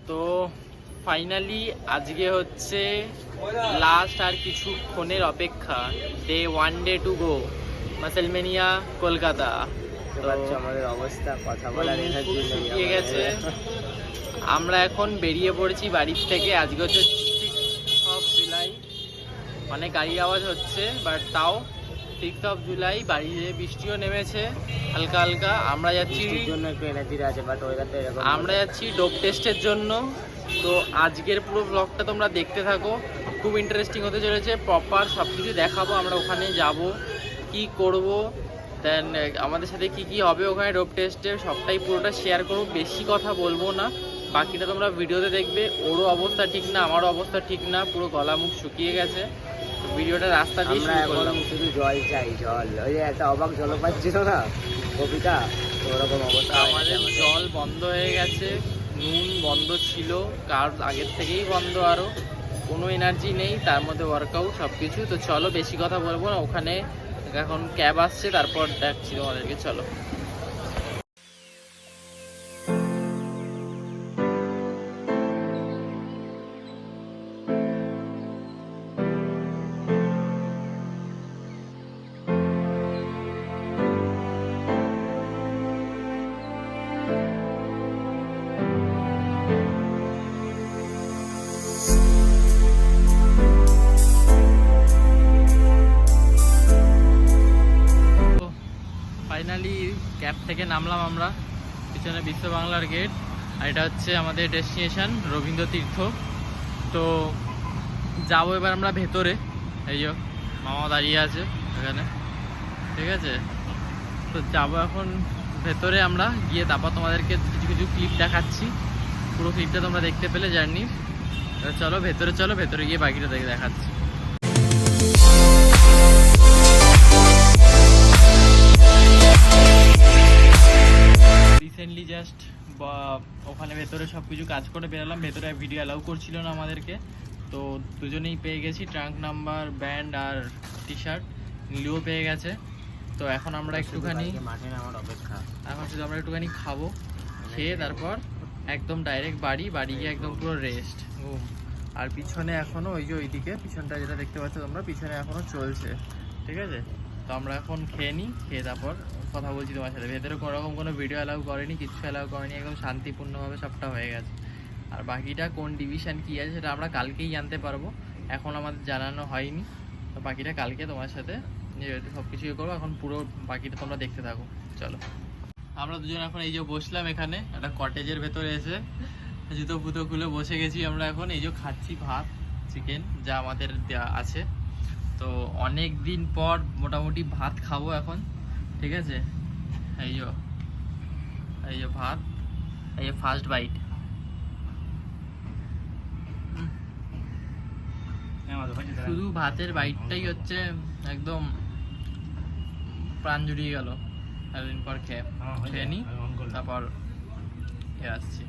তো ফাইনালি আজকে হচ্ছে লাস্ট আর কিছুক্ষণের অপেক্ষা, day 1 day to go Musclemania Kolkata. তো আমাদের অবস্থা কথা বলার এনার্জি শুকিয়ে গেছে। আমরা এখন বেরিয়ে পড়েছি বাড়ির থেকে। আজকে হচ্ছে 6 জুলাই, অনেক গাড়ির আওয়াজ হচ্ছে, বাট তাও 6 জুলাই। বাড়িতে বৃষ্টিও নেমেছে হালকা হালকা। আমরা যাচ্ছি ডোপ টেস্টের জন্য। তো আজকের পুরো ব্লগটা তোমরা দেখতে থাকো, খুব ইন্টারেস্টিং হতে চলেছে। প্রপার সব কিছু দেখাবো, আমরা ওখানে যাব, কি করব, দেন আমাদের সাথে কি কি হবে ওখানে ডোপ টেস্টে, সবটাই পুরোটা শেয়ার করবো। বেশি কথা বলবো না, বাকিটা তোমরা ভিডিওতে দেখবে। ওরও অবস্থা ঠিক না, আমারও অবস্থা ঠিক না, পুরো গলা মুখ শুকিয়ে গেছে। ভিডিওটা রাস্তা দিয়ে শুরু করলাম। শুধু জল চাই, জল। ওই যে একটা অবাক জলপাত ছিল না কবিতা, ওরকম অবস্থা। আমাদের জল বন্ধ হয়ে গেছে, নুন বন্ধ ছিল, কার আগের থেকেই বন্ধ, আরও কোনো এনার্জি নেই, তার মধ্যে ওয়ার্কআউট সব কিছু। তো চলো বেশি কথা বলবো না, ওখানে এখন ক্যাব আসছে, তারপর দেখছি তোমাদেরকে। চলো। ফাইনালি ক্যাব থেকে নামলাম আমরা, পিছনে বিশ্ব বাংলার গেট, আর এটা হচ্ছে আমাদের ডেস্টিনেশন রবীন্দ্র তীর্থ। তো যাবো এবার আমরা ভেতরে। এই যে মামা দাঁড়িয়ে আছে এখানে, ঠিক আছে। তো যাবো এখন ভেতরে আমরা গিয়ে, তারপর তোমাদেরকে কিছু কিছু ক্লিপ দেখাচ্ছি, পুরো ক্লিপটা তোমরা দেখতে পেলে জার্নির। চলো ভেতরে, চলো ভেতরে গিয়ে বাকিটা দেখাচ্ছি। রিসেন্টলি জাস্ট ওখানে ভেতরে সব কিছু কাজ করে বেরোলাম। ভেতরে ভিডিও অ্যালাউ করছিল না আমাদেরকে, তো দুজনেই পেয়ে গেছি ট্রাঙ্ক নাম্বার, ব্যান্ড আর টি শার্ট। নীলুও পেয়ে গেছে। তো এখন আমরা একটুখানি মাঠে নামার অপেক্ষা। এখন শুধু আমরা একটুখানি খাবো, খেয়ে তারপর একদম ডাইরেক্ট বাড়ি গিয়ে একদম পুরো রেস্ট, ঘুম। আর পিছনে এখনও ওই যে ওইদিকে পিছনটা যেটা দেখতে পাচ্ছ তোমরা, পিছনে এখনও চলছে, ঠিক আছে। তো আমরা এখন খেয়ে নিই, খেয়ে তারপর কথা বলছি তোমার সাথে। ভেতরে কোনোরকম কোনো ভিডিও অ্যালাউ করেনি, কিছু অ্যালাউ করেনি, একদম শান্তিপূর্ণভাবে সবটা হয়ে গেছে। আর বাকিটা কোন ডিভিশন কী আছে সেটা আমরা কালকেই জানতে পারবো, এখন আমাদের জানানো হয়নি। তো বাকিটা কালকে তোমার সাথে সব কিছুই করবো। এখন পুরো বাকিটা তোমরা দেখতে থাকো, চলো। আমরা দুজন এখন এই যে বসলাম এখানে একটা কটেজের ভেতরে এসে, জুতো ফুতো খুলে বসে গেছি আমরা এখন। এই যে খাচ্ছি ভাত, চিকেন যা আমাদের আছে। তো অনেক দিন পর মোটামুটি ভাত খাবো এখন, ঠিক আছে। এই যে ভাত, এই যে ফার্স্ট বাইট। শুধু ভাতের বাইটটাই হচ্ছে একদম প্রাণ জুড়িয়ে গেল। এতদিন পর খেয়ে নিই, তারপর খেয়ে আসছি।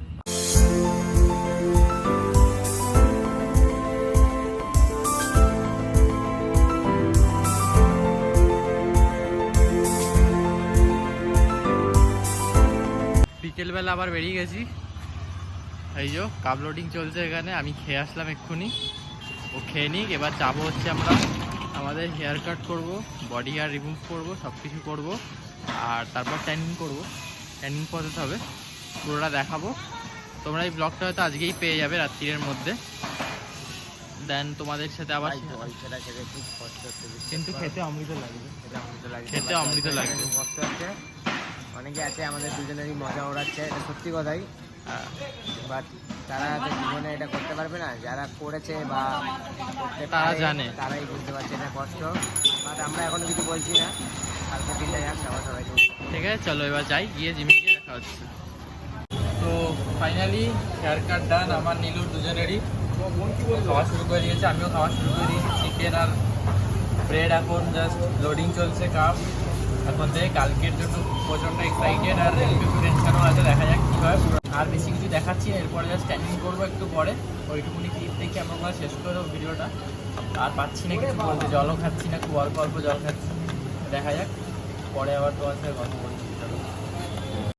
বিকেলবেলা আবার বেরিয়ে গেছি। এই যে কাপ লোডিং চলছে এখানে, আমি খেয়ে আসলাম এক্ষুনি, ও খেয়ে নিক। এবার যাবো হচ্ছে আমরা আমাদের হেয়ার কাট করবো, বডি হেয়ার রিমুভ করবো, সব কিছু করবো, আর তারপর ট্যানিং করবো। ট্যানিং করতে হবে, পুরোটা দেখাবো। তোমরা এই ব্লগটা হয়তো আজকেই পেয়ে যাবে রাত্রির মধ্যে। দেন তোমাদের সাথে আবার, কিন্তু খেতে অমৃত লাগবে, খেতে অমৃত লাগবে। অনেকে আছে আমাদের দুজনেরই মজা ওড়াচ্ছে, এটা সত্যি কথাই। বাট তারা জীবনে এটা করতে পারবে না, যারা করেছে বা তারা জানে, তারাই বুঝতে পারছে এটা কষ্ট। বাট আমরা এখনো কিছু বলছি না, কালকে দিনটা যাক সবাইকে। ঠিক আছে, চলো এবার যাই, গিয়ে জিমে গিয়ে দেখা হচ্ছে। তো ফাইনালি হেয়ার কাট ডান আমার নীলুর দুজনেরই। খাওয়া শুরু করে দিয়েছে, আমিও খাওয়া শুরু করে দিয়েছি। চিকেন আর ব্রেড এখন জাস্ট লোডিং চলছে কাপ। এখন থেকে কালকের জন্য প্রচণ্ড এক্সাইটেড, আর একটু টেনশনও আছে, দেখা যাক কী হয়। আর বেশি কিছু দেখাচ্ছি না, এরপরে জাস্ট স্ট্যান্ডিং করবো একটু পরে। ওইটুকুনি ক্লিপ দেখে আমরা শেষ করে দেবো ভিডিওটা। আর পাচ্ছি না কিছু বলতে, জলও খাচ্ছি না, খুব অল্প অল্প জল খাচ্ছি। দেখা যাক, পরে আবার তোমার সাথে কথা বলছি।